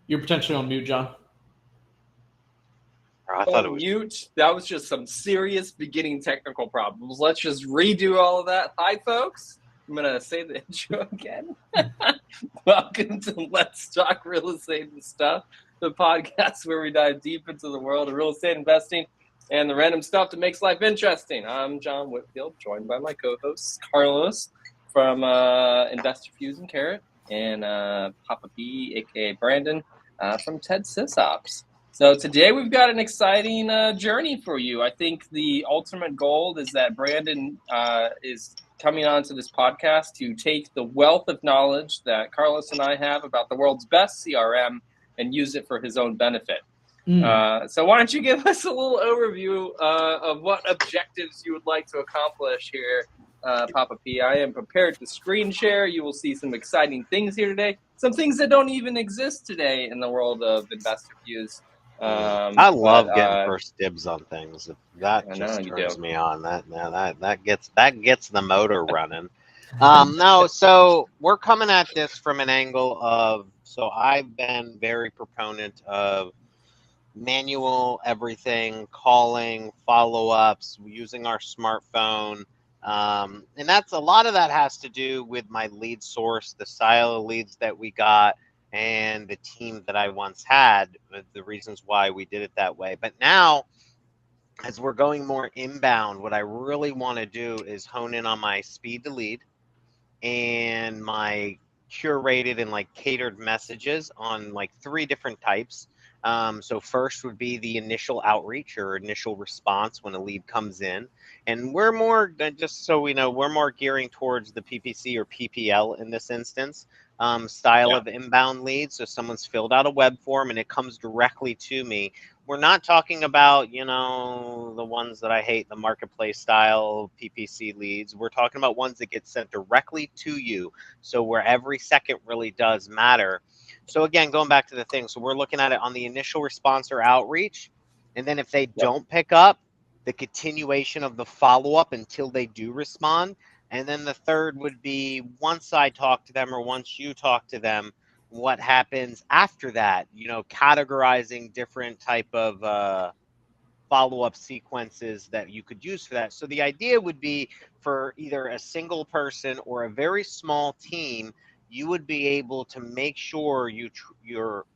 You're potentially on mute, John. I thought it was mute. That was just some serious beginning technical problems. Let's just redo all of that. Hi, folks. I'm going to say the intro again. Welcome to Let's Talk Real Estate and Stuff, the podcast where we dive deep into the world of real estate investing and the random stuff that makes life interesting. I'm John Whitfield, joined by my co-host, Carlos, from InvestorFuse and Carrot, and Poppa P, a.k.a. Brandin, from TED Sysops. So today we've got an exciting journey for you. I think the ultimate goal is that Brandin is coming on to this podcast to take the wealth of knowledge that Carlos and I have about the world's best CRM and use it for his own benefit. So why don't you give us a little overview of what objectives you would like to accomplish here, Poppa P. I am prepared to screen share. You will see some exciting things here today, some things that don't even exist today in the world of InvestorFuse. I love getting first dibs on things. That just turns me on. That gets the motor running. No, so we're coming at this from an angle of, so I've been very proponent of manual everything, calling, follow-ups, using our smartphone. And that's a lot of that has to do with my lead source, the style of leads that we got, and the team that I once had, the reasons why we did it that way. But now, as we're going more inbound, what I really want to do is hone in on my speed to lead and my curated and like catered messages on like 3 different types. So first would be the initial outreach or initial response when a lead comes in. And we're more, just so we know, we're more gearing towards the PPC or PPL in this instance. Style of inbound leads. So someone's filled out a web form and it comes directly to me. We're not talking about, the ones that I hate, the marketplace style PPC leads. We're talking about ones that get sent directly to you. So where every second really does matter. So again, going back to the thing, so we're looking at it on the initial response or outreach. And then if they don't pick up, the continuation of the follow-up until they do respond. And then the third would be once I talk to them or once you talk to them, what happens after that, categorizing different type of follow-up sequences that you could use for that. So the idea would be for either a single person or a very small team, you would be able to make sure your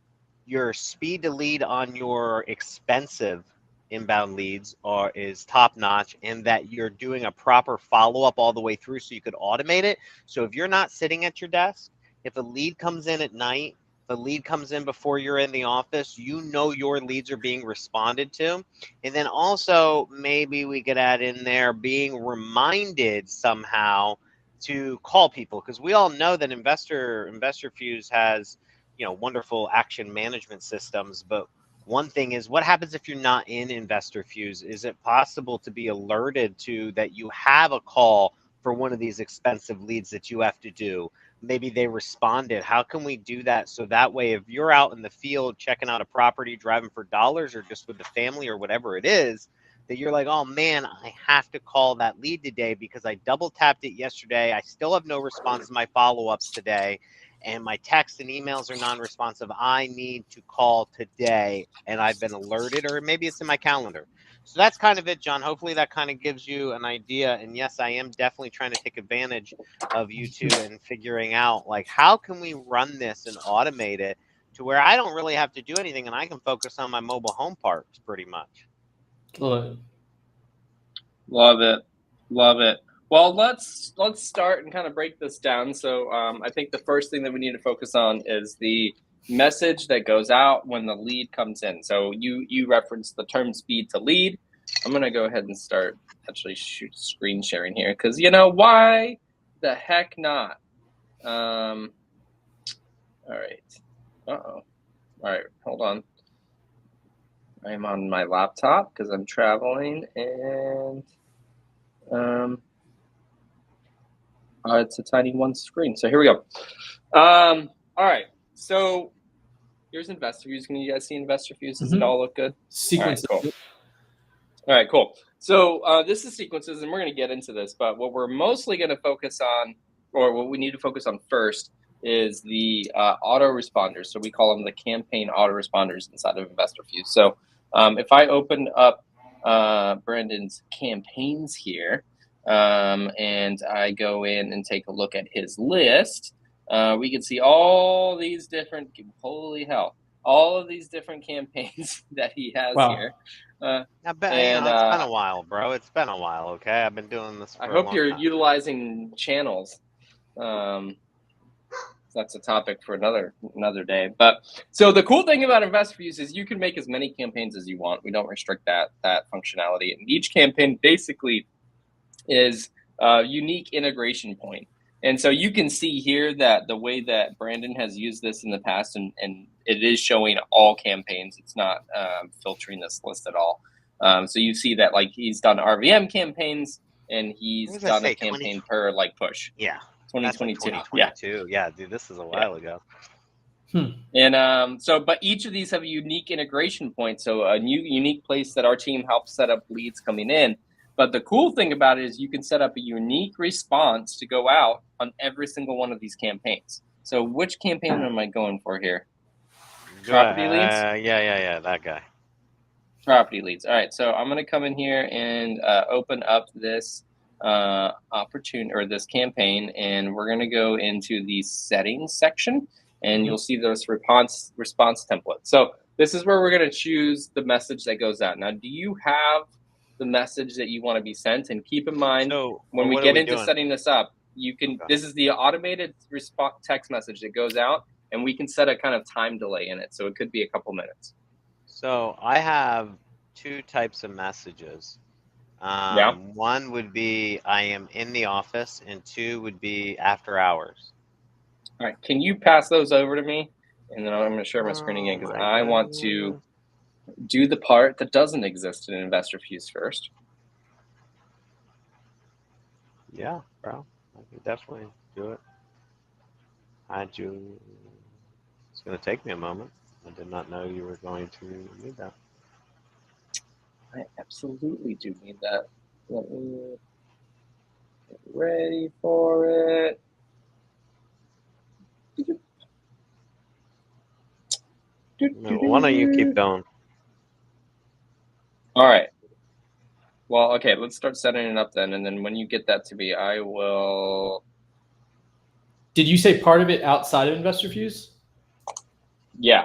speed to lead on your expensive inbound leads is top notch, and that you're doing a proper follow-up all the way through so you could automate it. So if you're not sitting at your desk, if a lead comes in at night, the lead comes in before you're in the office, your leads are being responded to. And then also maybe we could add in there being reminded somehow to call people, because we all know that InvestorFuse has wonderful action management systems, but one thing is, what happens if you're not in InvestorFuse? Is it possible to be alerted to that you have a call for one of these expensive leads that you have to do? Maybe they responded. How can we do that so that way if you're out in the field checking out a property, driving for dollars or just with the family or whatever it is, that you're like, oh man, I have to call that lead today because I double tapped it yesterday. I still have no response to my follow-ups today. And my texts and emails are non-responsive. I need to call today, and I've been alerted, or maybe it's in my calendar. So that's kind of it, John. Hopefully that kind of gives you an idea. And yes, I am definitely trying to take advantage of you two and figuring out, like, how can we run this and automate it to where I don't really have to do anything and I can focus on my mobile home parts pretty much. Love it. Well, let's start and kind of break this down. So I think the first thing that we need to focus on is the message that goes out when the lead comes in. So you referenced the term speed to lead. I'm going to go ahead and start actually screen sharing here because, why the heck not? All right. All right. Hold on. I'm on my laptop because I'm traveling and it's a tiny one screen. So here we go. All right. So here's InvestorFuse. Can you guys see InvestorFuse? Does it all look good? Sequences. All right, cool. So this is sequences, and we're going to get into this. But what we're mostly going to focus on, or what we need to focus on first, is the autoresponders. So we call them the campaign autoresponders inside of InvestorFuse. So if I open up Brandin's campaigns here, and I go in and take a look at his list, we can see all these different, holy hell, all of these different campaigns that he has here. I bet, it's been a while, bro. It's been a while, okay? I've been doing this for I hope a long you're time. utilizing channels. That's a topic for another day. But so the cool thing about InvestorFuse is you can make as many campaigns as you want. We don't restrict that functionality. And each campaign basically is a unique integration point. And so you can see here that the way that Brandin has used this in the past, and it is showing all campaigns. It's not filtering this list at all. So you see that like he's done RVM campaigns and he's done a campaign per like push. Yeah. 2022. 2022. Yeah, dude, this is a while ago. And but each of these have a unique integration point. So a unique place that our team helps set up leads coming in. But the cool thing about it is you can set up a unique response to go out on every single one of these campaigns. So which campaign am I going for here? Property leads? Yeah, that guy. Property leads. All right, so I'm going to come in here and open up this opportunity or this campaign, and we're going to go into the settings section, and you'll see this response template. So this is where we're going to choose the message that goes out. Now, do you have the message that you want to be sent? And keep in mind, when we get into setting this up, you can. This is the automated response text message that goes out, and we can set a kind of time delay in it, so it could be a couple minutes. So I have two types of messages. One would be I am in the office, and two would be after hours. All right, can you pass those over to me? And then I'm going to share my screen again because I want to do the part that doesn't exist in InvestorFuse first. Yeah, bro, I can definitely do it. It's going to take me a moment. I did not know you were going to need that. I absolutely do need that. Let me get ready for it. Why don't you keep going? All right. Well, okay, let's start setting it up then. And then when you get that to me, I will. Did you say part of it outside of InvestorFuse? Yeah.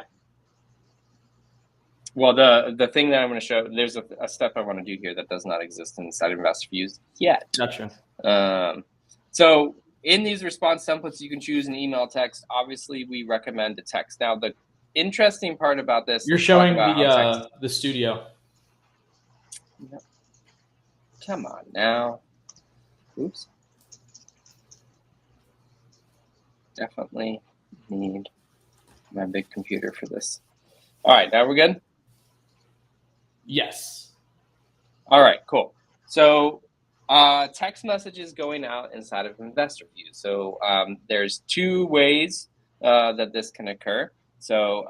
Well, the thing that I'm going to show, there's a step I want to do here that does not exist inside of InvestorFuse yet. Gotcha. So in these response templates, you can choose an email, text. Obviously, we recommend a text. Now, the interesting part about this, you're showing the studio. Come on now. Oops. Definitely need my big computer for this. All right, now we're good? Yes. All right, cool. So text messages going out inside of InvestorFuse. So there's two ways that this can occur. So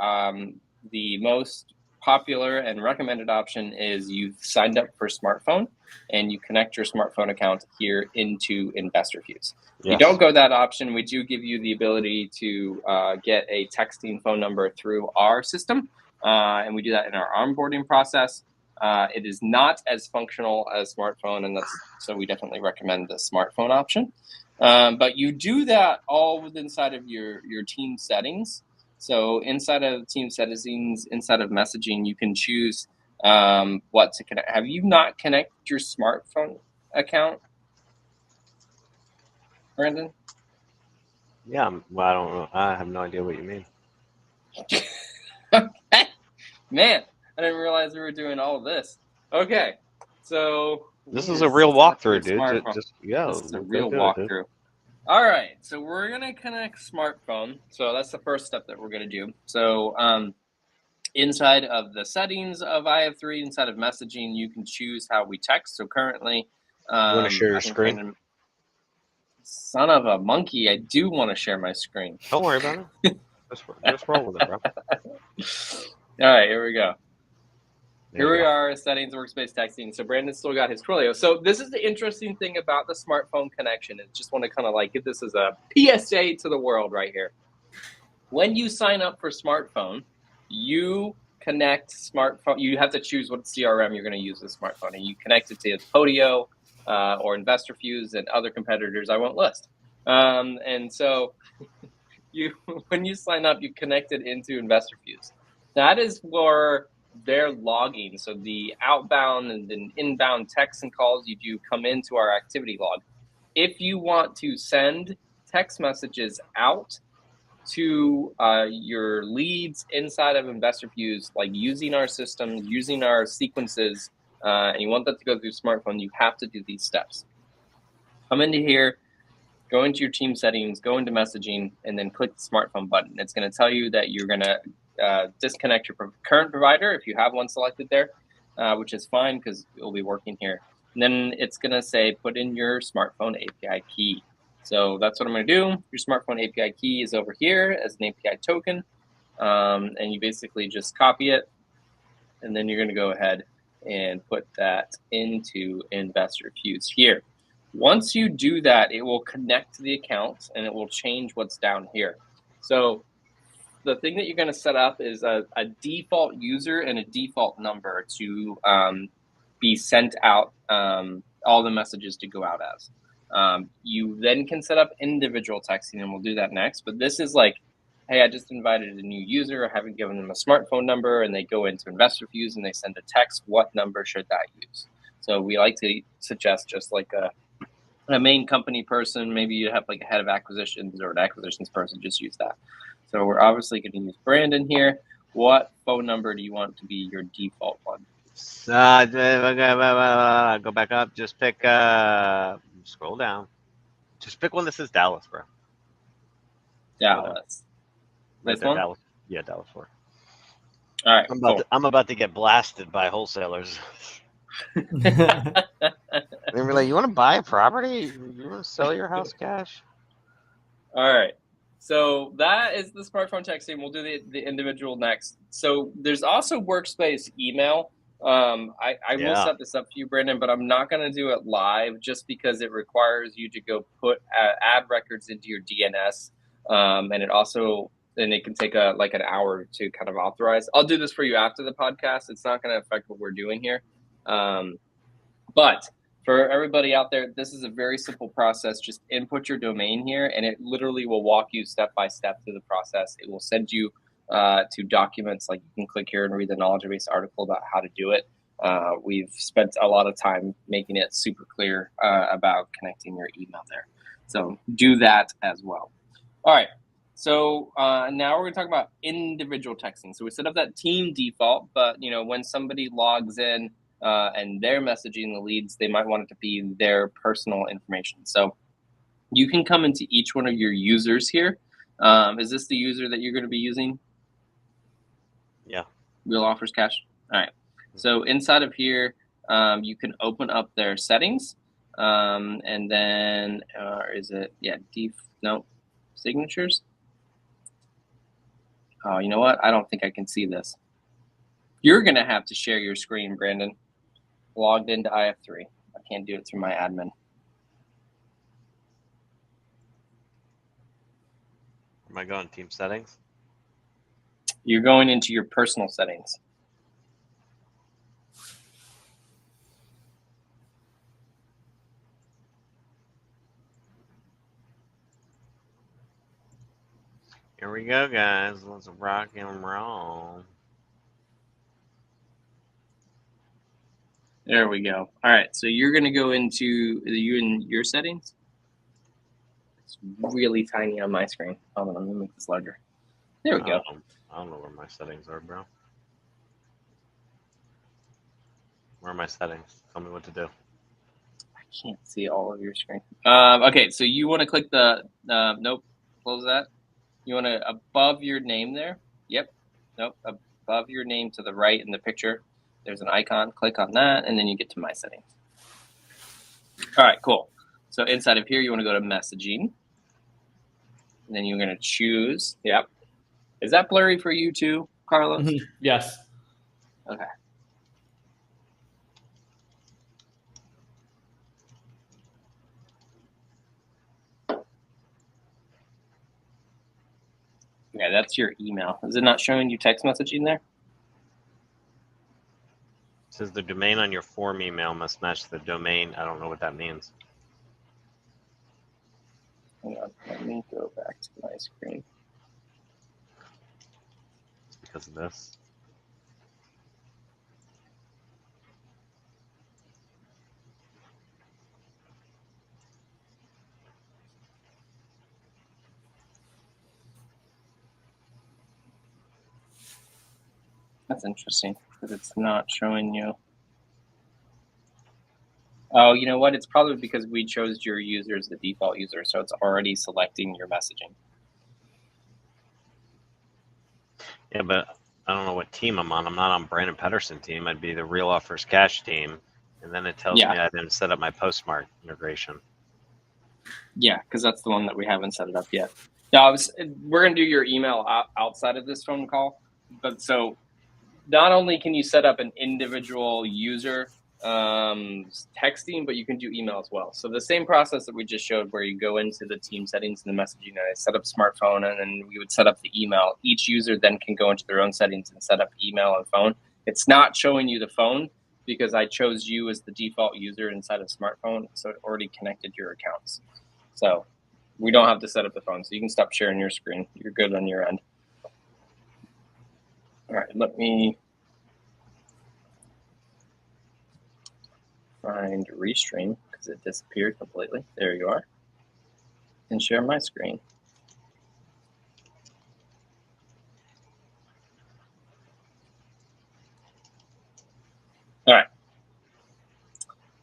the most popular and recommended option is you've signed up for smartphone and you connect your smartphone account here into InvestorFuse. If you don't go that option, we do give you the ability to get a texting phone number through our system, and we do that in our onboarding process. It is not as functional as smartphone, and so we definitely recommend the smartphone option. But you do that all within inside of your team settings. So inside of team settings, inside of messaging, you can choose what to connect. Have you not connected your smartphone account, Brandin? Yeah, well, I don't know. I have no idea what you mean. Okay. Man, I didn't realize we were doing all of this. Okay, so this is a real walkthrough, dude. This is a real walkthrough. All right, so we're gonna connect smartphone. So that's the first step that we're gonna do. So inside of the settings of IF3, inside of messaging, you can choose how we text. So currently, you want to share your screen? Son of a monkey, I do want to share my screen. Don't worry about it. Just roll with it, bro. All right, here we go. Here we are our settings, workspace texting. So Brandon still got his Twilio. So this is the interesting thing about the smartphone connection. I just want to kind of like get this as a PSA to the world right here. When you sign up for smartphone, you connect smartphone. You have to choose what CRM you're going to use with smartphone, and you connect it to Podio or InvestorFuse and other competitors I won't list. And so when you sign up, you connect it into InvestorFuse. That is where they're logging. So the outbound and then inbound texts and calls you do come into our activity log. If you want to send text messages out to your leads inside of InvestorFuse, like using our systems, using our sequences, and you want that to go through smartphone, you have to do these steps. Come into here, go into your team settings, go into messaging, and then click the smartphone button. It's going to tell you that you're going to disconnect your current provider if you have one selected there, which is fine because it will be working here. And then it's going to say put in your smartphone API key. So that's what I'm going to do. Your smartphone API key is over here as an API token, and you basically just copy it, and then you're going to go ahead and put that into InvestorFuse here. Once you do that, it will connect to the account, and it will change what's down here. So the thing that you're going to set up is a default user and a default number to be sent out, all the messages to go out as. You then can set up individual texting, and we'll do that next. But this is like, hey, I just invited a new user. I haven't given them a smartphone number, and they go into InvestorFuse and they send a text. What number should that use? So we like to suggest just like a main company person. Maybe you have like a head of acquisitions or an acquisitions person. Just use that. So we're obviously going to use Brandon here. What phone number do you want to be your default one? Go back up. Just pick. Scroll down. Just pick one that says Dallas, bro. Dallas. Right This there, one? Dallas. Yeah, Dallas 4. All right. I'm about to get blasted by wholesalers. They were like, "You want to buy a property? You want to sell your house cash?" All right. So that is the smartphone texting. We'll do the individual next. So there's also workspace email. I will set this up for you, Brandon, but I'm not going to do it live just because it requires you to go put add records into your DNS, and it can take like an hour to kind of authorize. I'll do this for you after the podcast. It's not going to affect what we're doing here, but for everybody out there, this is a very simple process. Just input your domain here, and it literally will walk you step by step through the process. It will send you to documents, like you can click here and read the knowledge base article about how to do it. We've spent a lot of time making it super clear about connecting your email there. So do that as well. All right. So now we're going to talk about individual texting. So we set up that team default, but when somebody logs in and they're messaging the leads, they might want it to be their personal information. So you can come into each one of your users here. Is this the user that you're going to be using? Yeah. Real Offers Cash. All right. So inside of here, you can open up their settings, and then is it signatures? Oh, you know what? I don't think I can see this. You're going to have to share your screen, Brandon. Logged into IF3. I can't do it through my admin. Am I going team settings? You're going into your personal settings. Here we go, guys. Let's rock and roll. There we go. All right, so you're going to go into your settings. It's really tiny on my screen. Hold on, let me make this larger. There we go. I don't know where my settings are, bro. Where are my settings? Tell me what to do. I can't see all of your screen. Okay, so you want to click the nope, close that. You want to above your name there. Yep. Nope. Above your name to the right in the picture, there's an icon. Click on that, and then you get to My Settings. All right, cool. So inside of here, you want to go to Messaging. And then you're going to choose. Yep. Is that blurry for you too, Carlos? Yes. Okay. Yeah, that's your email. Is it not showing you text messaging there? It says the domain on your form email must match the domain. I don't know what that means. Hang on, let me go back to my screen. It's because of this. That's interesting because it's not showing you. Oh, you know what? It's probably because we chose your user as the default user, so it's already selecting your messaging. Yeah, but I don't know what team I'm on. I'm not on Brandin Pedersen team. I'd be the Real Offers Cash team, and then it tells me I didn't set up my Postmark integration. Yeah, because that's the one that we haven't set it up yet. Now, we're gonna do your email outside of this phone call, but so not only can you set up an individual user texting, but you can do email as well. So the same process that we just showed where you go into the team settings and the messaging, and I set up smartphone, and then we would set up the email. Each user then can go into their own settings and set up email and phone. It's not showing you the phone because I chose you as the default user inside of smartphone, so it already connected your accounts. So we don't have to set up the phone, so you can stop sharing your screen. You're good on your end. All right, let me find Restream because it disappeared completely. There you are. And share my screen. All right.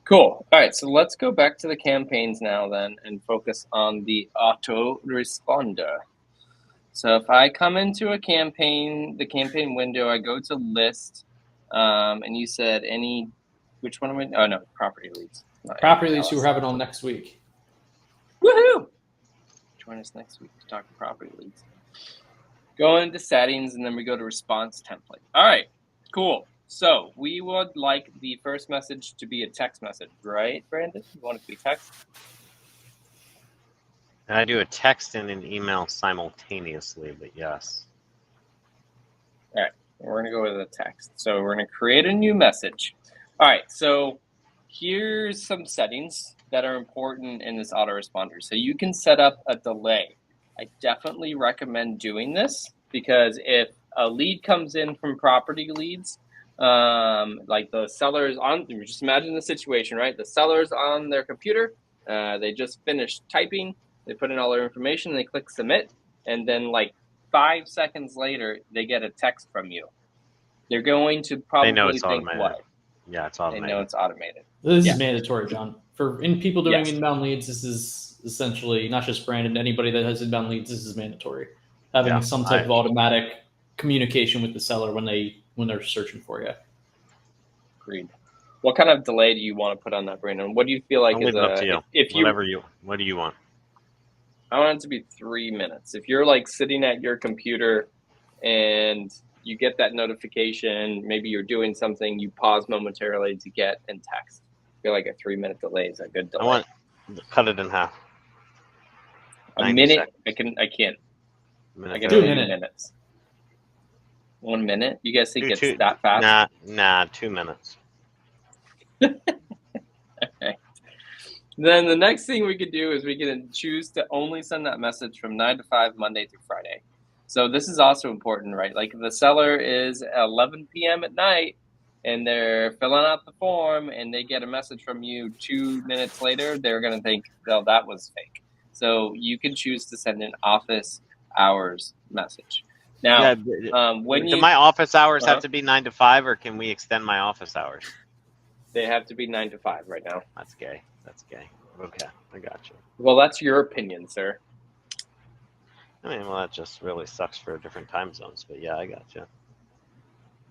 Cool. All right, so let's go back to the campaigns now then and focus on the autoresponder. So if I come into a campaign, the campaign window, I go to list, and you said which one am I? Oh, no, property leads. Property leads, who we're having on next week. Woohoo! Join us next week to talk to property leads. Go into settings, and then we go to response template. All right, cool. So we would like the first message to be a text message, right, Brandon? You want it to be text? And I do a text and an email simultaneously, but yes. All right, we're going to go with a text. So we're going to create a new message. All right, so here's some settings that are important in this autoresponder. So you can set up a delay. I definitely recommend doing this because if a lead comes in from property leads, like the seller's on, just imagine the situation, right? The seller's on their computer, they just finished typing, they put in all their information, they click submit, and then like 5 seconds later, they get a text from you. They're going to probably think automated. What? Yeah, it's automated. They know it's automated. This is mandatory, John. For people doing inbound leads, this is essentially not just Brandin. Anybody that has inbound leads, this is mandatory. Having some type of automatic communication with the seller when they're searching for you. Agreed. What kind of delay do you want to put on that, Brandon? What do you feel like is up to you. What do you want? I want it to be 3 minutes. If you're like sitting at your computer and you get that notification, maybe you're doing something, you pause momentarily to get and text. I feel like a 3-minute delay is a good delay. I want cut it in half. A minute? Seconds. I can't. Minute. I can only do minutes. 1 minute? You guys think it's that fast? Nah, 2 minutes. Okay. Then the next thing we could do is we can choose to only send that message from 9 to 5, Monday through Friday. So this is also important, right? Like if the seller is 11 p.m. at night and they're filling out the form and they get a message from you 2 minutes later, they're going to think, well, that was fake. So you can choose to send an office hours message. Now, do my office hours have to be 9 to 5, or can we extend my office hours? They have to be 9 to 5 right now. That's gay. Okay, I got you. Well, that's your opinion, sir. I mean, well, that just really sucks for different time zones, but yeah, I got you.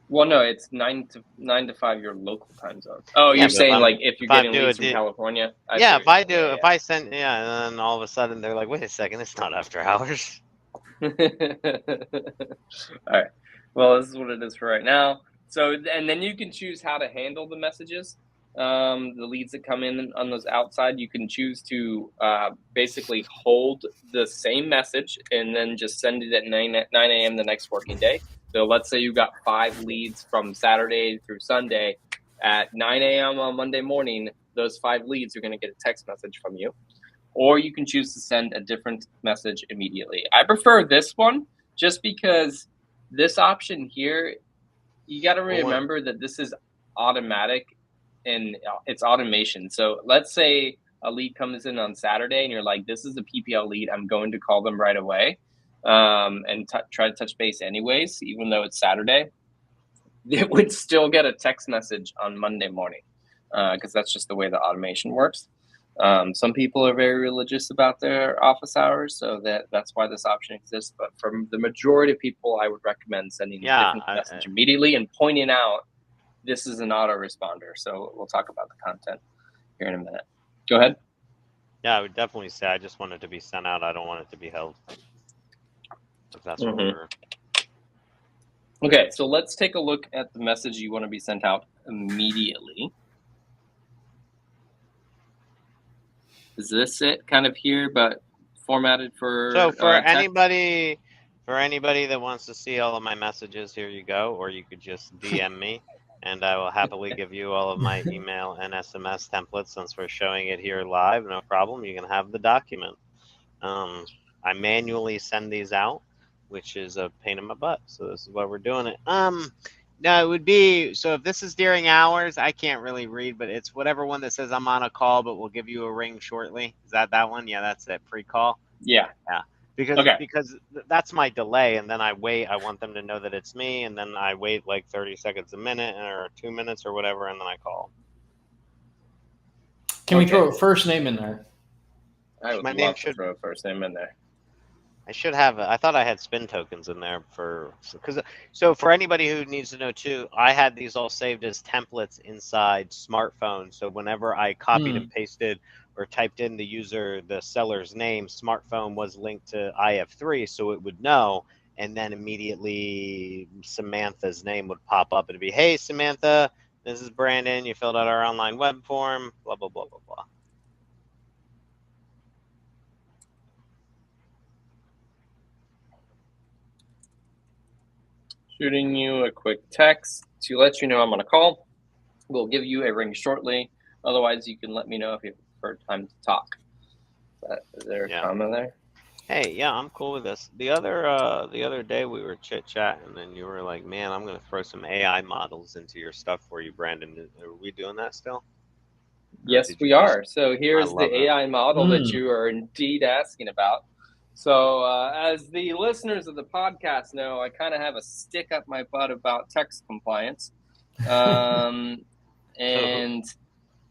Well, no, it's 9 to 5 your local time zone. Oh, you're saying like if you're getting leads from California? If I send, and then all of a sudden they're like, wait a second, it's not after hours. All right. Well, this is what it is for right now. So, and then you can choose how to handle the messages. the leads that come in on those outside, you can choose to basically hold the same message and then just send it at 9 a.m. the next working day. So let's say you got 5 leads from Saturday through Sunday at 9 a.m. on Monday morning. Those 5 leads are going to get a text message from you. Or you can choose to send a different message immediately. I prefer this one just because this option here, you got to remember that this is automatic and it's automation. So let's say a lead comes in on Saturday and you're like, this is a PPL lead. I'm going to call them right away and try to touch base anyways, even though it's Saturday. It would still get a text message on Monday morning because that's just the way the automation works. Some people are very religious about their office hours, so that's why this option exists. But for the majority of people, I would recommend sending a different message immediately and pointing out this is an autoresponder. So we'll talk about the content here in a minute. Go ahead. Yeah, I would definitely say I just want it to be sent out. I don't want it to be held. If that's what we're... Okay, so let's take a look at the message you want to be sent out immediately. Is this it kind of here, but formatted for... So for anybody that wants to see all of my messages, here you go. Or you could just DM me, and I will happily give you all of my email and SMS templates. Since we're showing it here live, no problem. You can have the document. I manually send these out, which is a pain in my butt. So this is why we're doing it. No, it would be, so if this is during hours, I can't really read, but it's whatever one that says I'm on a call, but we'll give you a ring shortly. Is that one? Yeah, that's it. Pre-call. Yeah. Because that's my delay, and then I wait. I want them to know that it's me, and then I wait like 30 seconds a minute or 2 minutes or whatever, and then I call. Can we throw a first name in there? I would love to throw a first name in there. I should have. I thought I had spin tokens in there so for anybody who needs to know too, I had these all saved as templates inside smartphone. So whenever I copied and pasted or typed in the seller's name, smartphone was linked to IF3, so it would know, and then immediately Samantha's name would pop up. It'd be, hey Samantha, this is Brandon. You filled out our online web form. Blah blah blah blah blah. Shooting you a quick text to let you know I'm on a call. We'll give you a ring shortly. Otherwise, you can let me know if you prefer time to talk. Is there a comment there? Hey, yeah, I'm cool with this. The other day we were chit-chatting, and then you were like, man, I'm going to throw some AI models into your stuff for you, Brandon. Are we doing that still? Yes, we are. So here's the AI model that you are indeed asking about. So as the listeners of the podcast know, I kind of have a stick up my butt about text compliance. And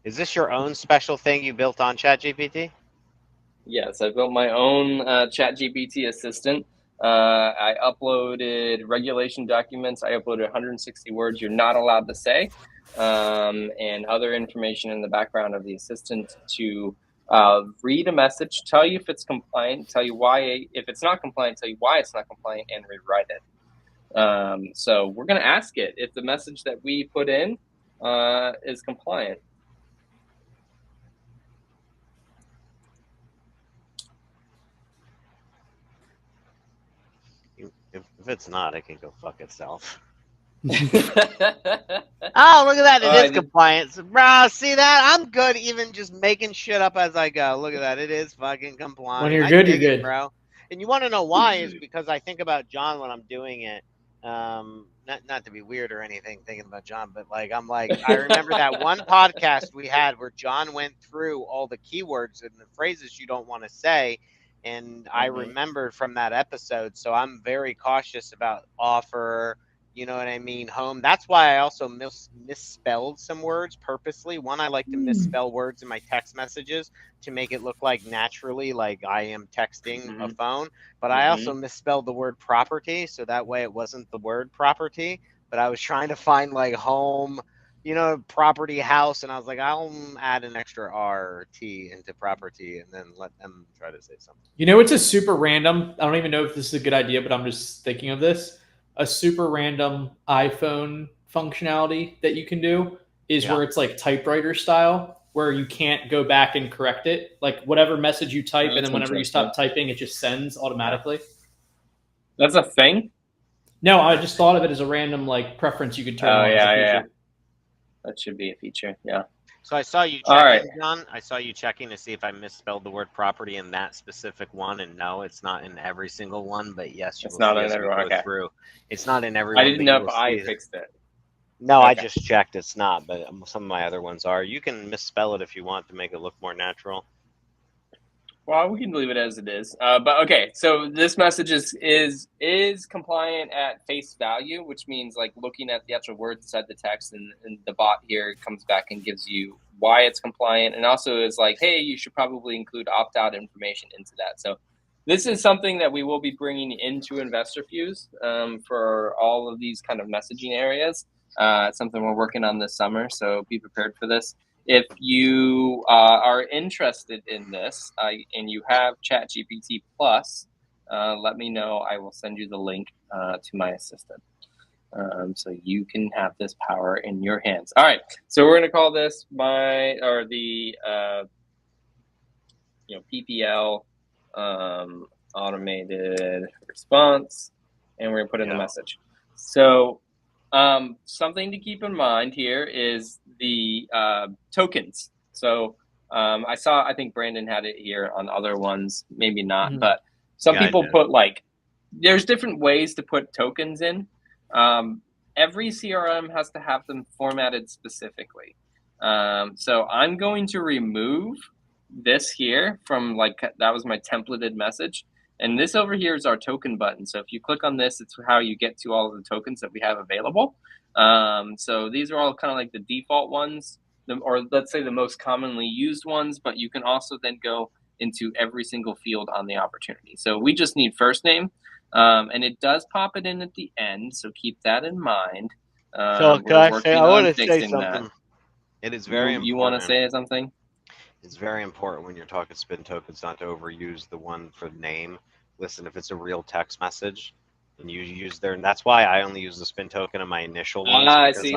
is this your own special thing you built on ChatGPT? Yes, I built my own ChatGPT assistant. I uploaded regulation documents. I uploaded 160 words you're not allowed to say, and other information in the background of the assistant to read a message, tell you if it's compliant, tell you why, if it's not compliant, tell you why it's not compliant, and rewrite it. So we're going to ask it if the message that we put in is compliant. If it's not, it can go fuck itself. Oh, look at that. It is compliant. Bro, see that? I'm good even just making shit up as I go. Look at that. It is fucking compliant. When you're good, you're good. Bro. And you want to know why is because I think about John when I'm doing it. Not to be weird or anything thinking about John, but like I'm like, I remember that one podcast we had where John went through all the keywords and the phrases you don't want to say. And I remembered from that episode. So I'm very cautious about offer, you know what I mean, home. That's why I also misspelled some words purposely. One, I like to misspell words in my text messages to make it look like naturally like I am texting a phone. But I also misspelled the word property, so that way it wasn't the word property. But I was trying to find like home, you know, property, house, and I was like, I'll add an extra R or T into property and then let them try to say something. You know, it's a super random, I don't even know if this is a good idea, but I'm just thinking of this. A super random iPhone functionality that you can do is where it's like typewriter style, where you can't go back and correct it. Like whatever message you type, and then whenever you stop typing, it just sends automatically. That's a thing? No, I just thought of it as a random like preference you could turn on. Yeah. That should be a feature. Yeah. So I saw you checking, John. I saw you checking to see if I misspelled the word property in that specific one, and no, it's not in every single one. But yes, it's not in every one. Okay. It's not in every one. I didn't know if I fixed it. No, I just checked. It's not, but some of my other ones are. You can misspell it if you want to make it look more natural. Well, we can leave it as it is. But okay, so this message is compliant at face value, which means like looking at the actual words inside the text, and the bot here comes back and gives you why it's compliant, and also is like, hey, you should probably include opt-out information into that. So this is something that we will be bringing into InvestorFuse for all of these kind of messaging areas. It's something we're working on this summer, so be prepared for this. If you are interested in this and you have ChatGPT Plus, let me know. I will send you the link to my assistant, so you can have this power in your hands. All right, so we're going to call this the PPL automated response, and we're going to put in the message. So something to keep in mind here is the tokens. So I think Brandin had it here on other ones, maybe not, but some people put there's different ways to put tokens in. Every CRM has to have them formatted specifically. So I'm going to remove this here from that was my templated message. And this over here is our token button. So if you click on this, it's how you get to all of the tokens that we have available. So these are all kind of like the default ones, or let's say the most commonly used ones, but you can also then go into every single field on the opportunity. So we just need first name, and it does pop it in at the end. So keep that in mind. So can I say, I want to say something. It is very important. You want to say something? It's very important when you're talking spin tokens not to overuse the one for name. Listen, if it's a real text message and you use their, and that's why I only use the spin token in my initial ones. I see.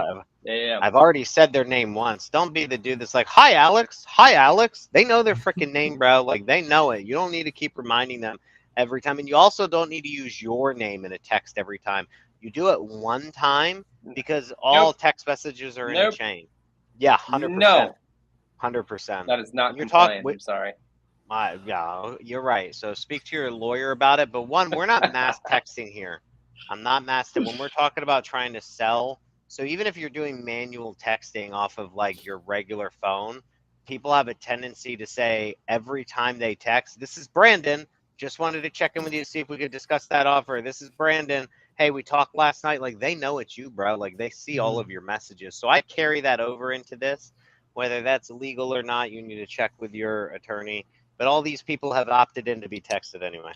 I've already said their name once. Don't be the dude that's like, hi, Alex. Hi, Alex. They know their freaking name, bro. Like, they know it. You don't need to keep reminding them every time. And you also don't need to use your name in a text every time. You do it one time because all text messages are in a chain. Yeah, 100%. No. 100%. That is not compliant. I'm sorry. Yeah, you're right. So speak to your lawyer about it. But one, we're not mass texting here. I'm not mass texting. When we're talking about trying to sell, so even if you're doing manual texting off of like your regular phone, people have a tendency to say every time they text, this is Brandin. Just wanted to check in with you to see if we could discuss that offer. This is Brandin. Hey, we talked last night. Like, they know it's you, bro. Like, they see all of your messages. So I carry that over into this. Whether that's legal or not, you need to check with your attorney. But all these people have opted in to be texted anyway.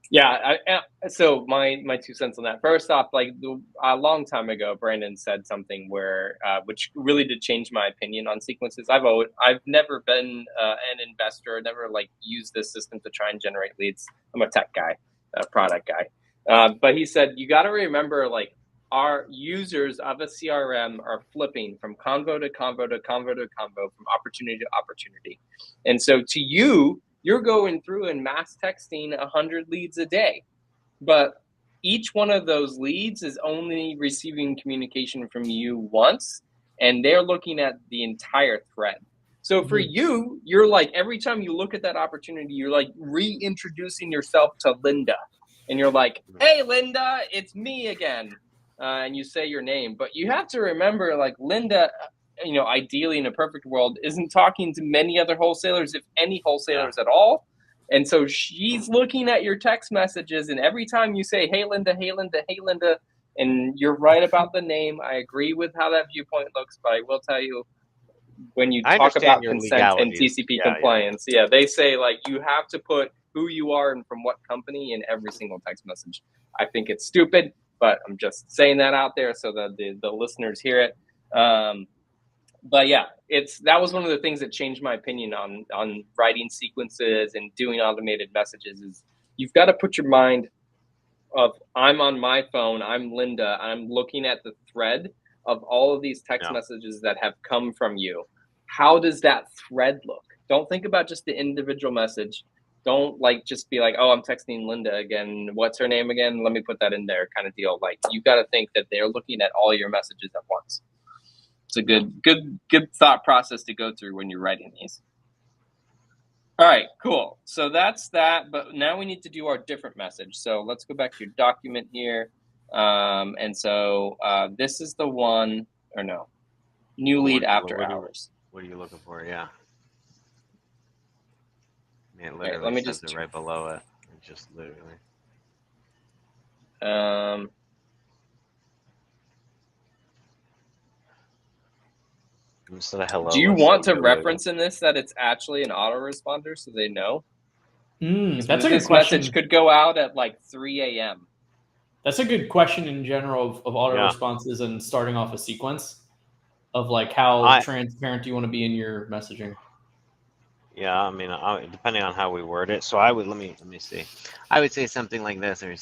Yeah. So my 2 cents on that. First off, a long time ago, Brandin said something where, which really did change my opinion on sequences. I've never been an investor, never used this system to try and generate leads. I'm a tech guy, a product guy. But he said, you got to remember, our users of a CRM are flipping from convo to convo to convo to convo, from opportunity to opportunity. And so to you, you're going through and mass texting 100 leads a day. But each one of those leads is only receiving communication from you once, and they're looking at the entire thread. So for you, you're every time you look at that opportunity, you're reintroducing yourself to Linda. And you're like, hey, Linda, it's me again. And you say your name, but you have to remember, Linda, ideally in a perfect world, isn't talking to many other wholesalers, if any wholesalers at all. And so she's looking at your text messages, and every time you say, hey, Linda, hey, Linda, hey, Linda, and you're right about the name. I agree with how that viewpoint looks, but I will tell you, when you talk about consent and TCP compliance, they say you have to put who you are and from what company in every single text message. I think it's stupid, but I'm just saying that out there so that the listeners hear it. But yeah, that was one of the things that changed my opinion on writing sequences and doing automated messages. Is you've got to put your mind of, I'm on my phone, I'm Linda, I'm looking at the thread of all of these text messages that have come from you, how does that thread look? Don't think about just the individual message. Don't like just be like, oh, I'm texting Linda again. What's her name again? Let me put that in there kind of deal. Like, you got to think that they're looking at all your messages at once. It's a good thought process to go through when you're writing these. All right, cool. So that's that. But now we need to do our different message. So let's go back to your document here. And so this is the one, or no, new lead after hours. What are you looking for? Yeah. It literally says it right below it. It just literally. Instead of hello. Do you want to reference in this that it's actually an autoresponder so they know? That's a good question. This message could go out at like 3 a.m. That's a good question in general of auto responses and starting off a sequence of like how transparent do you want to be in your messaging? Yeah, I mean, depending on how we word it. So I would let me see. I would say something like this: or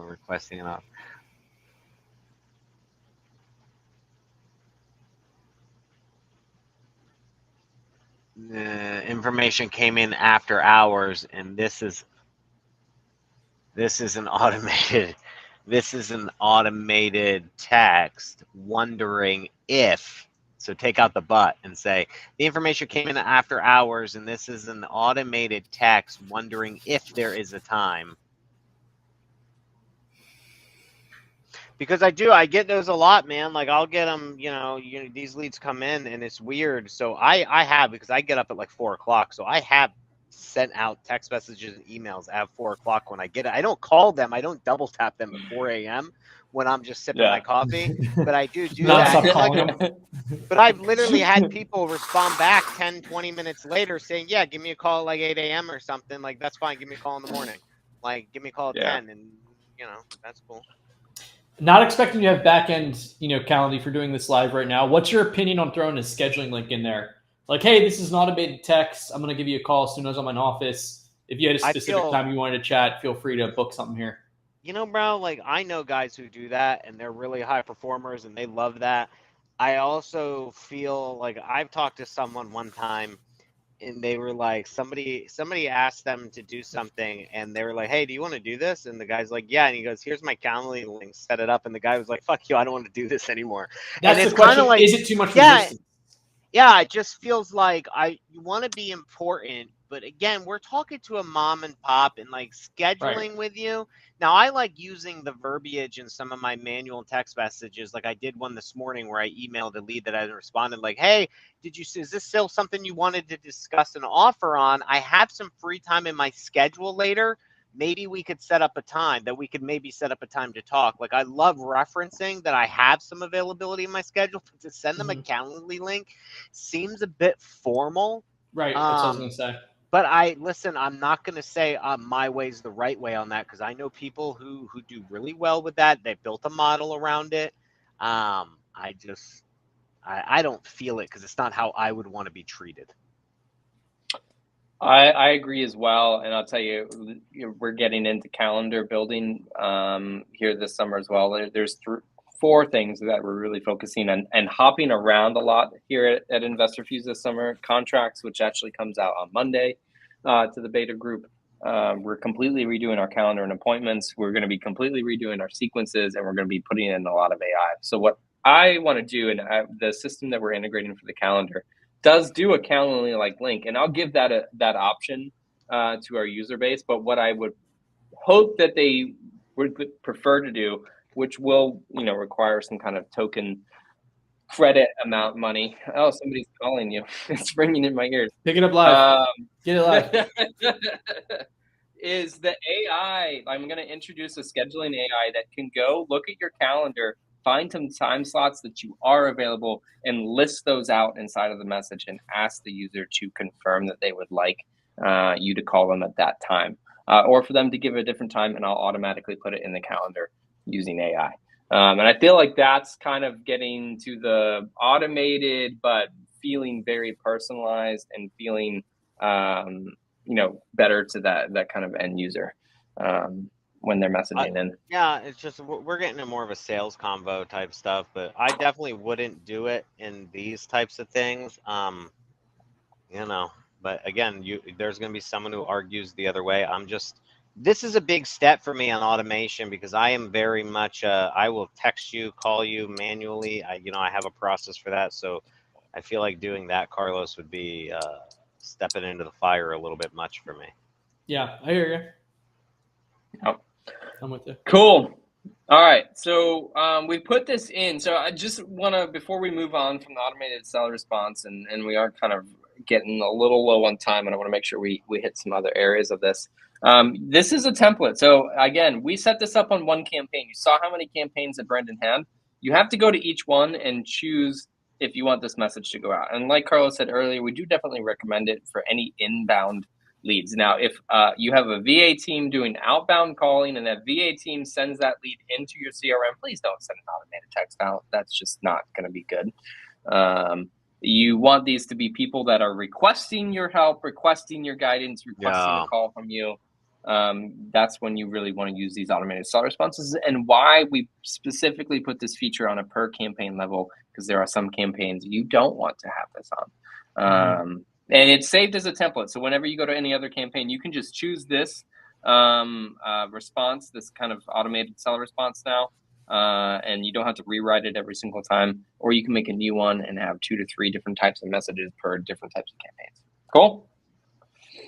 requesting an offer. The information came in after hours, and this is an automated. This is an automated text wondering if. So take out the but and say the information came in after hours, and this is an automated text wondering if there is a time. Because I get those a lot, man. Like I'll get them, these leads come in and it's weird. So I have, because I get up at like 4 o'clock. So I have sent out text messages and emails at 4 o'clock when I get it. I don't call them. I don't double tap them at 4 a.m. when I'm just sipping my coffee. But I do that. But I've literally had people respond back 10, 20 minutes later saying, yeah, give me a call at like 8 a.m. or something. Like, that's fine. Give me a call in the morning. Like, give me a call at 10. And, that's cool. Not expecting you to have back-end, Calendly for doing this live right now. What's your opinion on throwing a scheduling link in there? Like, hey, this is an automated text. I'm going to give you a call as soon as I'm in office. If you had a specific time you wanted to chat, feel free to book something here. Bro, like I know guys who do that and they're really high performers and they love that. I also feel like I've talked to someone one time and they were like, somebody asked them to do something and they were like, hey, do you want to do this? And the guy's like, yeah. And he goes, here's my Calendly link, set it up. And the guy was like, fuck you, I don't want to do this anymore. That's the question. Like, is it too much resistance? Yeah, it just feels like you want to be important. But again, we're talking to a mom and pop and like scheduling with you. Now, I like using the verbiage in some of my manual text messages. Like I did one this morning where I emailed a lead that I responded like, hey, is this still something you wanted to discuss an offer on? I have some free time in my schedule later. Maybe we could set up a time to talk. Like I love referencing that I have some availability in my schedule, but to send them a Calendly link seems a bit formal. Right. That's what I was going to say. But I'm not going to say my way's the right way on that because I know people who do really well with that. They've built a model around it. I don't feel it because it's not how I would want to be treated. I agree as well. And I'll tell you, we're getting into calendar building here this summer as well. There's 4 things that we're really focusing on and hopping around a lot here at InvestorFuse this summer. Contracts, which actually comes out on Monday to the beta group. We're completely redoing our calendar and appointments. We're going to be completely redoing our sequences, and we're going to be putting in a lot of AI. So what I want to do, and the system that we're integrating for the calendar does do a Calendly-like link, and I'll give that option to our user base. But what I would hope that they would prefer to do, which will require some kind of token credit amount money. Oh, somebody's calling you. It's ringing in my ears. Pick it up live. Get it live. Is the AI. I'm going to introduce a scheduling AI that can go look at your calendar, find some time slots that you are available, and list those out inside of the message and ask the user to confirm that they would like you to call them at that time, or for them to give a different time, and I'll automatically put it in the calendar using AI. And I feel like that's kind of getting to the automated, but feeling very personalized and feeling, better to that kind of end user. when they're messaging in. Yeah, it's just we're getting into more of a sales convo type stuff, but I definitely wouldn't do it in these types of things. But again, there's going to be someone who argues the other way. This is a big step for me on automation because I am very much I will text you, call you manually. I have a process for that, so I feel like doing that, Carlos, would be stepping into the fire a little bit much for me. Yeah, I hear you. Oh. I'm with you. Cool. All right. So we put this in. So I just want to, before we move on from the automated seller response, and we are kind of getting a little low on time, and I want to make sure we hit some other areas of this. This is a template. So again, we set this up on one campaign. You saw how many campaigns that Brandin had. You have to go to each one and choose if you want this message to go out. And like Carlos said earlier, we do definitely recommend it for any inbound leads. Now, if you have a VA team doing outbound calling and that VA team sends that lead into your CRM, please don't send an automated text out. That's just not going to be good. You want these to be people that are requesting your help, requesting your guidance, requesting a call from you. That's when you really want to use these automated seller responses, and why we specifically put this feature on a per campaign level, because there are some campaigns you don't want to have this on. And it's saved as a template. So whenever you go to any other campaign, you can just choose this response, this kind of automated seller response now. And you don't have to rewrite it every single time. Or you can make a new one and have 2 to 3 different types of messages per different types of campaigns. Cool?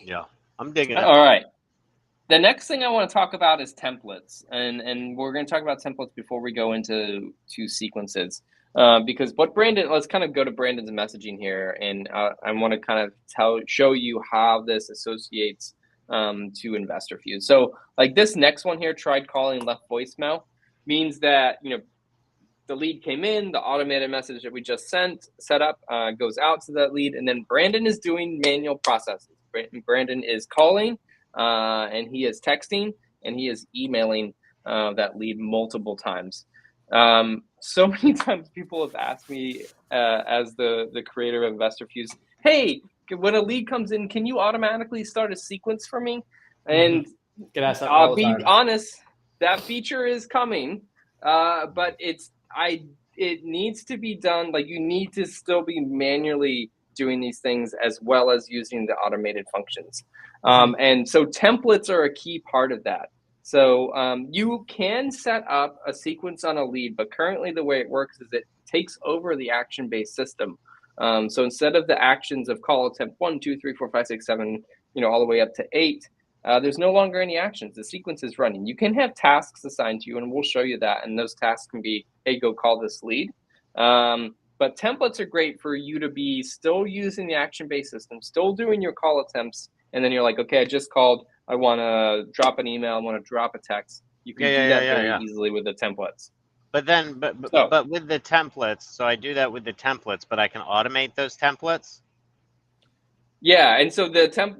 Yeah, I'm digging it. All right. The next thing I want to talk about is templates. And we're going to talk about templates before we go into sequences. Because let's kind of go to Brandin's messaging here, and I want to kind of show you how this associates to InvestorFuse. So like this next one here, tried calling, left voicemail, means that the lead came in, the automated message that we just set up goes out to that lead, and then Brandin is doing manual processes. Brandin is calling, and he is texting, and he is emailing that lead multiple times. So many times people have asked me as the creator of InvestorFuse, hey, when a lead comes in, can you automatically start a sequence for me? And I'll be honest, that feature is coming, but it needs to be done. Like, you need to still be manually doing these things as well as using the automated functions. And so templates are a key part of that. So you can set up a sequence on a lead, but currently the way it works is it takes over the action-based system. So instead of the actions of call attempt 1, 2, 3, 4, 5, 6, 7, all the way up to 8, there's no longer any actions. The sequence is running. You can have tasks assigned to you, and we'll show you that. And those tasks can be, hey, go call this lead. But templates are great for you to be still using the action-based system, still doing your call attempts, and then you're like, okay, I just called. I want to drop an email. I want to drop a text. You can do that very easily with the templates. But with the templates, so I do that with the templates, but I can automate those templates. Yeah, and so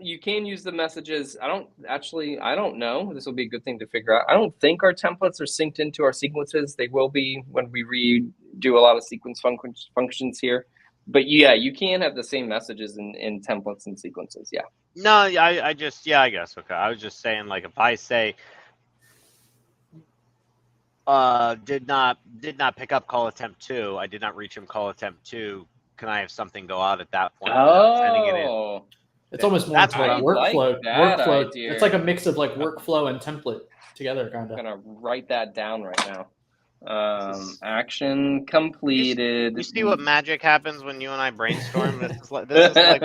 you can use the messages. I don't know. This will be a good thing to figure out. I don't think our templates are synced into our sequences. They will be when we redo a lot of sequence functions here. But yeah, you can have the same messages in templates and sequences. Yeah. No, I guess. Okay. I was just saying, like, if I say did not pick up call attempt 2, I did not reach him call attempt 2, can I have something go out at that point? Sending it in? It's almost more like workflow. It's like a mix of like workflow and template together, kind of. I'm gonna write that down right now. Action completed. You see what magic happens when you and I brainstorm? This is like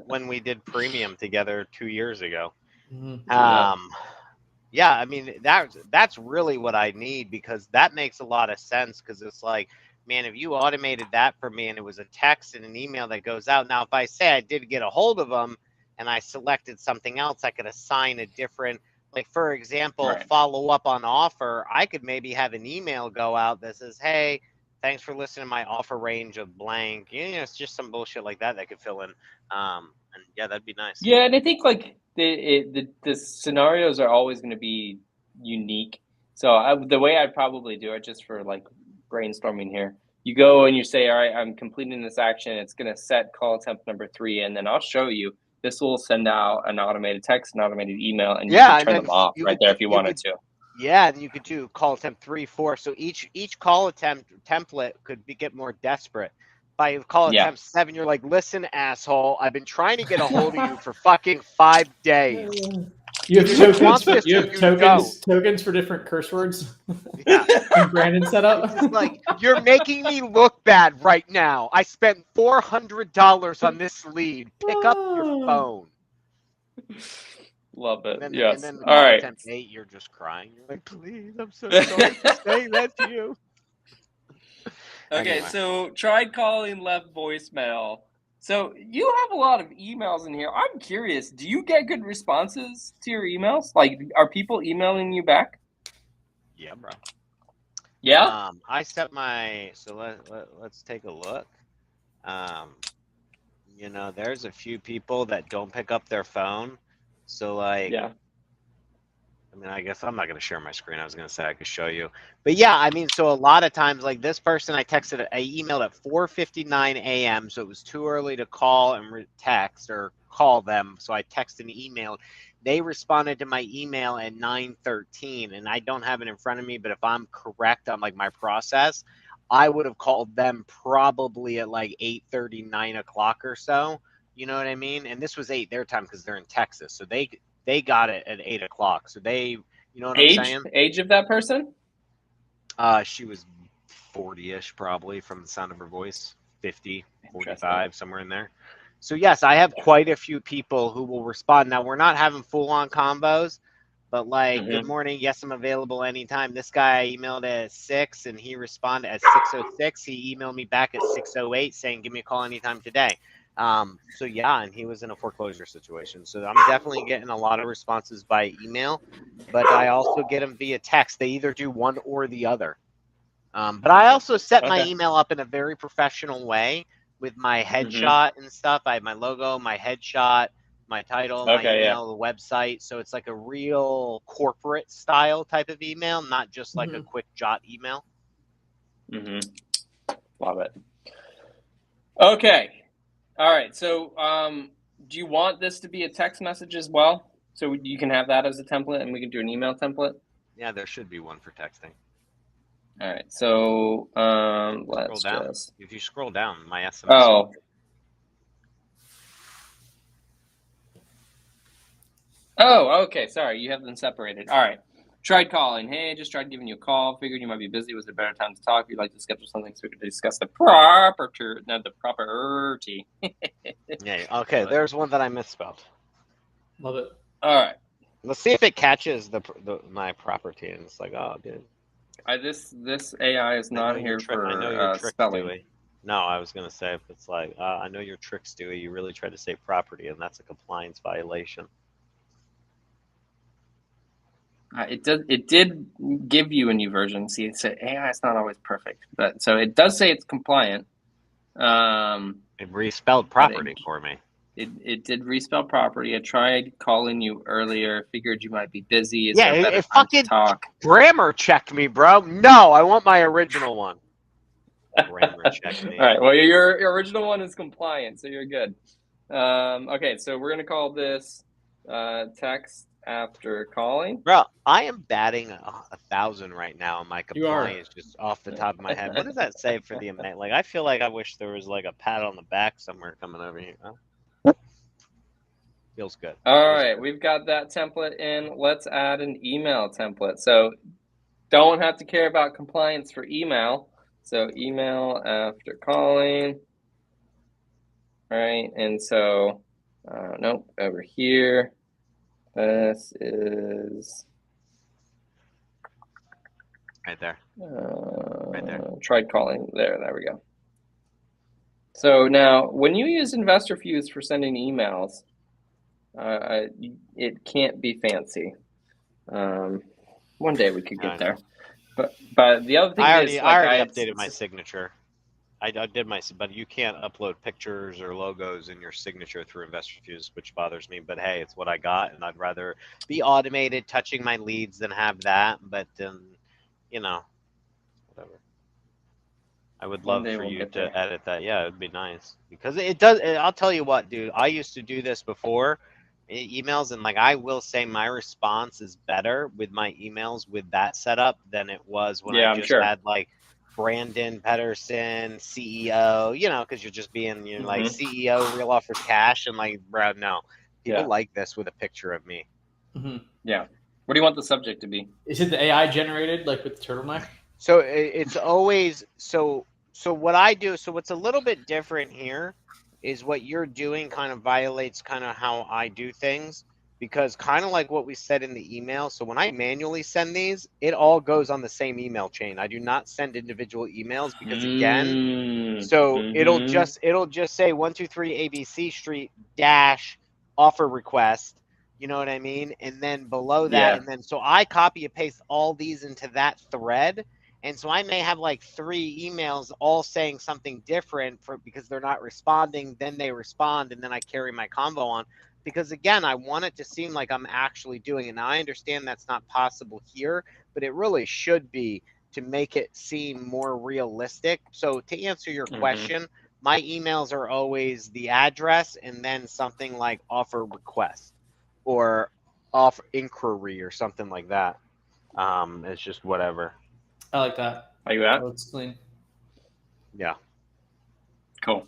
when we did premium together 2 years ago. Yeah, I mean, that's really what I need, because that makes a lot of sense, because it's like, man, if you automated that for me and it was a text and an email that goes out. Now, if I say I did get a hold of them and I selected something else, I could assign a different, like, for example, follow up on offer. I could maybe have an email go out that says, hey, thanks for listening to my offer range of blank. It's just some bullshit like that could fill in. And yeah, that'd be nice. Yeah, and I think like the scenarios are always going to be unique. So the way I'd probably do it, just for like brainstorming here, you go and you say, all right, I'm completing this action. It's going to set call attempt number 3, and then I'll show you. This will send out an automated text, an automated email, and you can turn them off right there if you wanted to. Yeah, and you could do call attempt 3, 4. So each call attempt template could get more desperate. By call attempt 7, you're like, listen, asshole, I've been trying to get a hold of you for fucking 5 days. You have tokens for different curse words. Yeah. Brandin set up. It's like, you're making me look bad right now. I spent $400 on this lead. Pick up your phone. Love it. And yes. then All right. attempt 8, you're just crying. You're like, please, I'm so sorry for saying that to you. Okay, Anyway. So tried calling, left voicemail. So you have a lot of emails in here. I'm curious, do you get good responses to your emails? Like, are people emailing you back? Yeah, bro. Yeah. I set my, so let's take a look. You know, there's a few people that don't pick up their phone. So like, yeah. I mean, I guess I'm not going to share my screen. I was going to say I could show you. But yeah, I mean, so a lot of times, like this person, I emailed at 4:59 a.m. So it was too early to call and text or call them. So I texted and emailed. They responded to my email at 9:13, and I don't have it in front of me. But if I'm correct on like my process, I would have called them probably at like 8:30, 9 o'clock or so. You know what I mean? And this was 8 their time because they're in Texas. So they got it at 8 o'clock. So you know what I'm saying? Age of that person? She was 40-ish probably from the sound of her voice, 50, 45, somewhere in there. So yes, I have quite a few people who will respond. Now we're not having full-on combos, but like, good morning, yes, I'm available anytime. This guy I emailed at 6 and he responded at 6:06. He emailed me back at 6:08 saying, give me a call anytime today. So yeah, and he was in a foreclosure situation. So I'm definitely getting a lot of responses by email, but I also get them via text. They either do one or the other. But I also set my email up in a very professional way with my headshot and stuff. I have my logo, my headshot, my title, my email, the website. So it's like a real corporate style type of email, not just like a quick jot email. Love it. Okay. All right. So do you want this to be a text message as well? So you can have that as a template and we can do an email template? Yeah, there should be one for texting. All right. So let's just... If you scroll down, my SMS. Oh. Oh, okay. Sorry. You have them separated. All right. Tried calling. Hey, just tried giving you a call. Figured you might be busy. Was it a better time to talk? If you'd like to schedule something so we could discuss the property. Yeah. Okay. There's one that I misspelled. Love it. All right. Let's see if it catches my property, and it's like, oh, dude. This AI is not here for spelling. Stewie. No, I was gonna say if it's like, I know your trick, Stewie. You really tried to say property, and that's a compliance violation. It did give you a new version. See, it said AI is not always perfect, but so it does say it's compliant. It respelled property for me. It did respell property. I tried calling you earlier. Figured you might be busy. It fucking grammar checked me, bro. No, I want my original one. Grammar checked me. All right. Well, your original one is compliant, so you're good. Okay, so we're gonna call this text after calling. Bro, I am batting 1,000 right now. My compliance just off the top of my head. What does that say for the amount? Like, I feel like I wish there was like a pat on the back somewhere coming over here. Huh? Feels good. All right, we've got that template in. Let's add an email template. So don't have to care about compliance for email. So email after calling. All right, and so nope, over here. This is right there. Right there. Tried calling. There we go. So now, when you use InvestorFuse for sending emails, it can't be fancy. One day we could get there. But the other thing I already updated my signature. I did but you can't upload pictures or logos in your signature through InvestorFuse, which bothers me. But hey, it's what I got, and I'd rather be automated touching my leads than have that. But you know, whatever. I would love for you to edit that. Yeah, it'd be nice because it does. I'll tell you what, dude. I used to do this before, emails, and like I will say my response is better with my emails with that setup than it was when I just had like Brandin Pedersen, CEO, you know, because you're just being like CEO, real offers cash, and like, bro, no, people like this with a picture of me. Yeah. What do you want the subject to be? Is it the AI generated, like with the turtleneck? So it's always so what I do. So what's a little bit different here is what you're doing kind of violates kind of how I do things, because kind of like what we said in the email. So when I manually send these, it all goes on the same email chain. I do not send individual emails because again, so it'll just say 123 ABC Street dash offer request. You know what I mean? And then below that, and then so I copy and paste all these into that thread. And so I may have like 3 emails all saying something different because they're not responding. Then they respond, and then I carry my convo on. Because again, I want it to seem like I'm actually doing it. Now I understand that's not possible here, but it really should be to make it seem more realistic. So to answer your question, my emails are always the address and then something like offer request or offer inquiry or something like that. It's just whatever. I like that. Are you at? Looks clean. Yeah. Cool.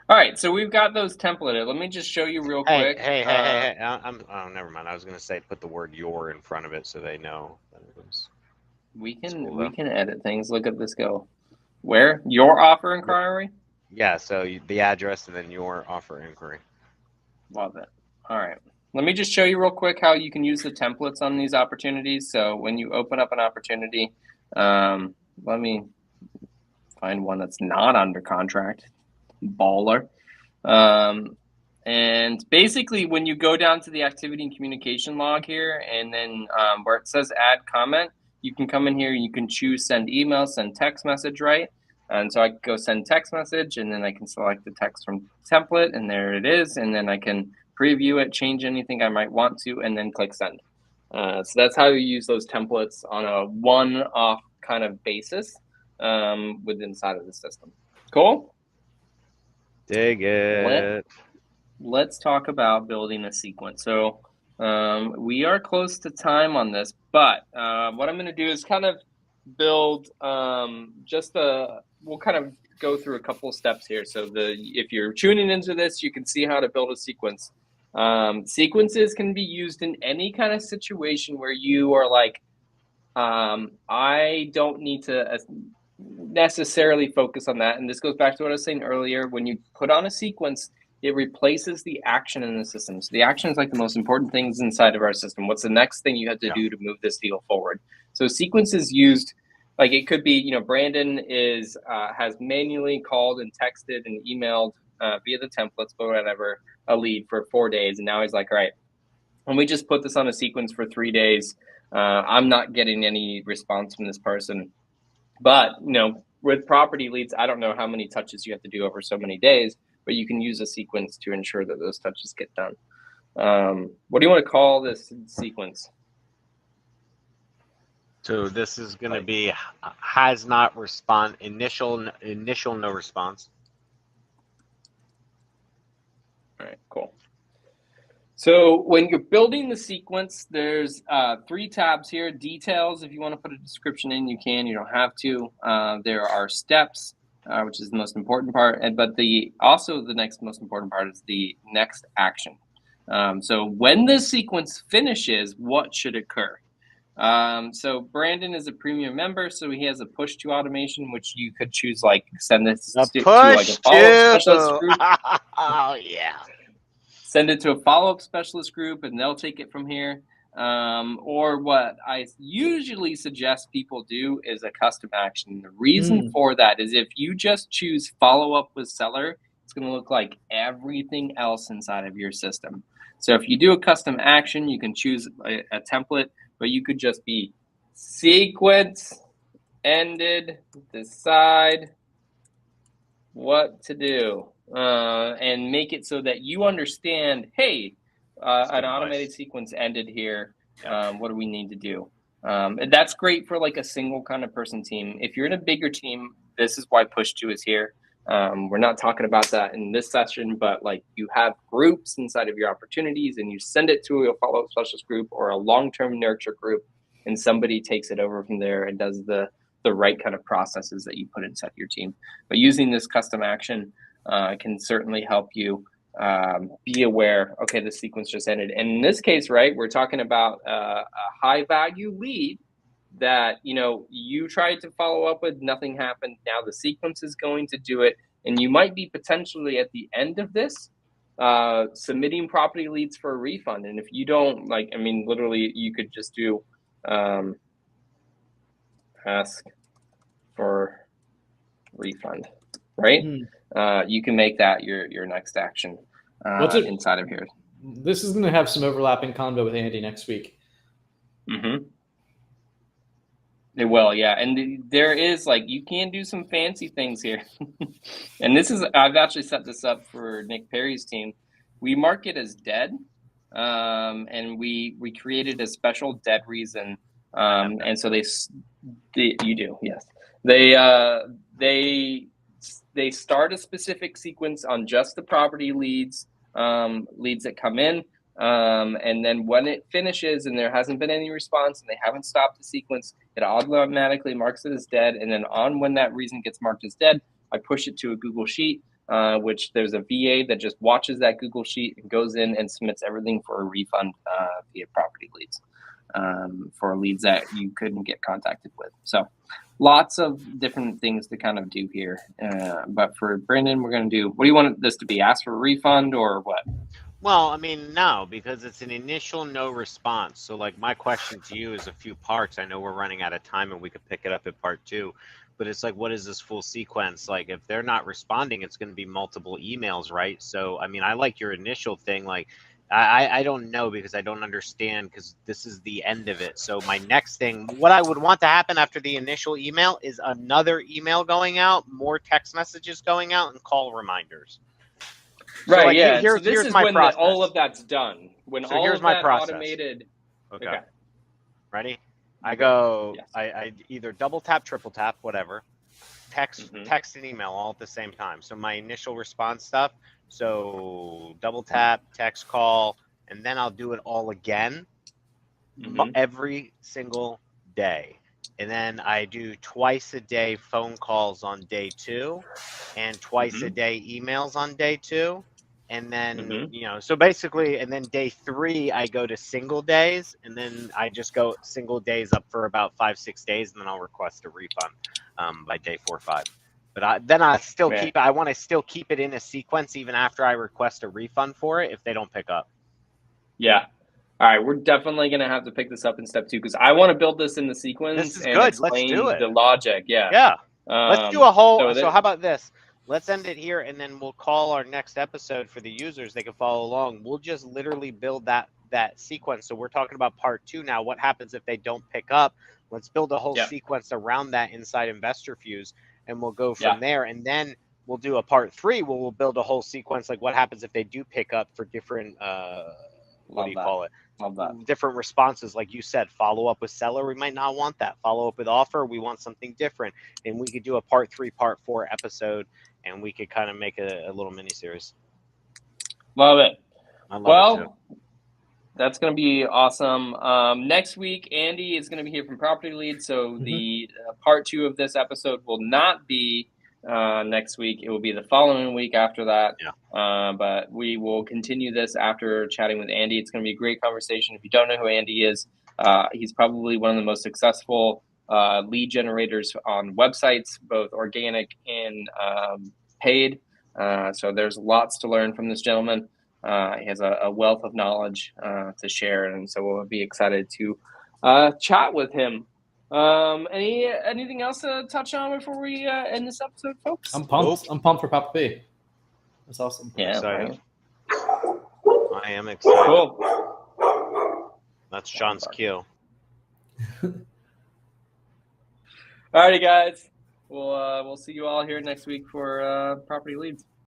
All right, so we've got those templated. Let me just show you real quick. Hey. Oh, never mind. I was gonna say put the word "your" in front of it so they know that it was. We can edit things. Look at this go. Where your offer inquiry? Yeah. So the address and then your offer inquiry. Love it. All right. Let me just show you real quick how you can use the templates on these opportunities. So when you open up an opportunity, let me find one that's not under contract. Baller. And basically when you go down to the activity and communication log here, and then where it says add comment, you can come in here, you can choose send email, send text message, right? And so I can go send text message, and then I can select the text from template, and there it is. And then I can preview it, change anything I might want to, and then click send. So that's how you use those templates on a one-off kind of basis within inside of the system. Cool? Dig it. Let's talk about building a sequence. So we are close to time on this, but what I'm going to do is kind of build we'll kind of go through a couple of steps here. So if you're tuning into this, you can see how to build a sequence. Sequences can be used in any kind of situation where you are like, I don't need to necessarily focus on that. And this goes back to what I was saying earlier. When you put on a sequence, it replaces the action in the system. So the action is like the most important things inside of our system. What's the next thing you have to do to move this deal forward? So sequence is used, like it could be, Brandin has manually called and texted and emailed via the templates, but whatever, a lead for 4 days. And now he's like, all right, when we just put this on a sequence for 3 days, I'm not getting any response from this person. But, with property leads, I don't know how many touches you have to do over so many days, but you can use a sequence to ensure that those touches get done. What do you want to call this sequence? So this is going to be has not respond, initial no response. All right, cool. So when you're building the sequence, there's 3 tabs here. Details, if you want to put a description in, you can. You don't have to. There are steps, which is the most important part. But the next most important part is the next action. So when this sequence finishes, what should occur? So Brandin is a premium member, so he has a push to automation, which you could choose, like send this to like a follow-up specialist group. Oh yeah. Send it to a follow-up specialist group, and they'll take it from here. Or what I usually suggest people do is a custom action. The reason for that is if you just choose follow-up with seller, it's going to look like everything else inside of your system. So if you do a custom action, you can choose a template, but you could just be sequence ended, decide what to do. And make it so that you understand, hey, an automated sequence ended here. What do we need to do? And that's great for like a single kind of person team. If you're in a bigger team, this is why push to is here. We're not talking about that in this session, but like you have groups inside of your opportunities and you send it to a follow-up specialist group or a long-term nurture group, and somebody takes it over from there and does the right kind of processes that you put inside your team. But using this custom action can certainly help you be aware, okay, the sequence just ended. And in this case, right, we're talking about a high value lead that, you know, you tried to follow up with, nothing happened. Now the sequence is going to do it. And you might be potentially at the end of this submitting property leads for a refund. And if you don't, like, I mean, literally you could just do ask for refund, right? You can make that your next action inside of here. This is going to have some overlapping convo with Andy next week. It will, yeah. And there is, like, you can do some fancy things here. And this is, I've actually set this up for Nick Perry's team. We mark it as dead, and we created a special dead reason. And so you do, yes. They start a specific sequence on just the property leads that come in. And then when it finishes and there hasn't been any response and they haven't stopped the sequence, it automatically marks it as dead. And then when that reason gets marked as dead, I push it to a Google Sheet, which there's a VA that just watches that Google Sheet and goes in and submits everything for a refund via property leads, for leads that you couldn't get contacted with. So lots of different things to kind of do here. But for Brandin, we're going to do, what do you want this to be? Ask for a refund or what? Well, I mean, no, because it's an initial no response. So, like, my question to you is a few parts. I know we're running out of time and we could pick it up at part 2, but it's like, what is this full sequence? Like, if they're not responding, it's going to be multiple emails, right? So, I mean, I like your initial thing. Like, I don't know because I don't understand, because this is the end of it. So my next thing, what I would want to happen after the initial email is another email going out, more text messages going out, and call reminders. Right, so, like, yeah. So this is my when process. all of that's done. When so all here's of my that process. automated. Okay. Ready? I go, yes. I either double tap, triple tap, whatever, text and email all at the same time. So my initial response stuff, so double tap, text, call, and then I'll do it all again every single day. And then I do twice a day phone calls on day 2 and twice a day emails on day 2. And then, you know, so basically, and then day 3, I go to single days, and then I just go single days up for about 5-6 days, and then I'll request a refund by day 4 or 5. But then I still keep it. I want to still keep it in a sequence even after I request a refund for it if they don't pick up. Yeah. All right, we're definitely going to have to pick this up in step 2 because I want to build this in the sequence. This is and good. Explain Let's do it. The logic. Yeah. Yeah. Let's do a whole. So how about this? Let's end it here, and then we'll call our next episode for the users. They can follow along. We'll just literally build that sequence. So we're talking about part 2 now. What happens if they don't pick up? Let's build a whole sequence around that inside InvestorFuse, and we'll go from there. And then we'll do a part 3 where we'll build a whole sequence, like what happens if they do pick up for different what do you call it? Love that. Different responses, like you said. Follow up with seller, we might not want that. Follow up with offer, we want something different. And we could do a part 3, part 4 episode, and we could kind of make a little mini series. Love it. I love it too. That's going to be awesome. Next week, Andy is going to be here from Property Lead. So the part 2 of this episode will not be next week. It will be the following week after that. But we will continue this after chatting with Andy. It's going to be a great conversation. If you don't know who Andy is, he's probably one of the most successful lead generators on websites, both organic and paid. So there's lots to learn from this gentleman. He has a wealth of knowledge to share, and so we'll be excited to chat with him. Anything else to touch on before we end this episode, folks? I'm pumped. I'm pumped for Poppa P. That's awesome. Yeah, right. I am excited. Cool. That's John's cue. Alrighty, guys. We'll see you all here next week for Property Leads.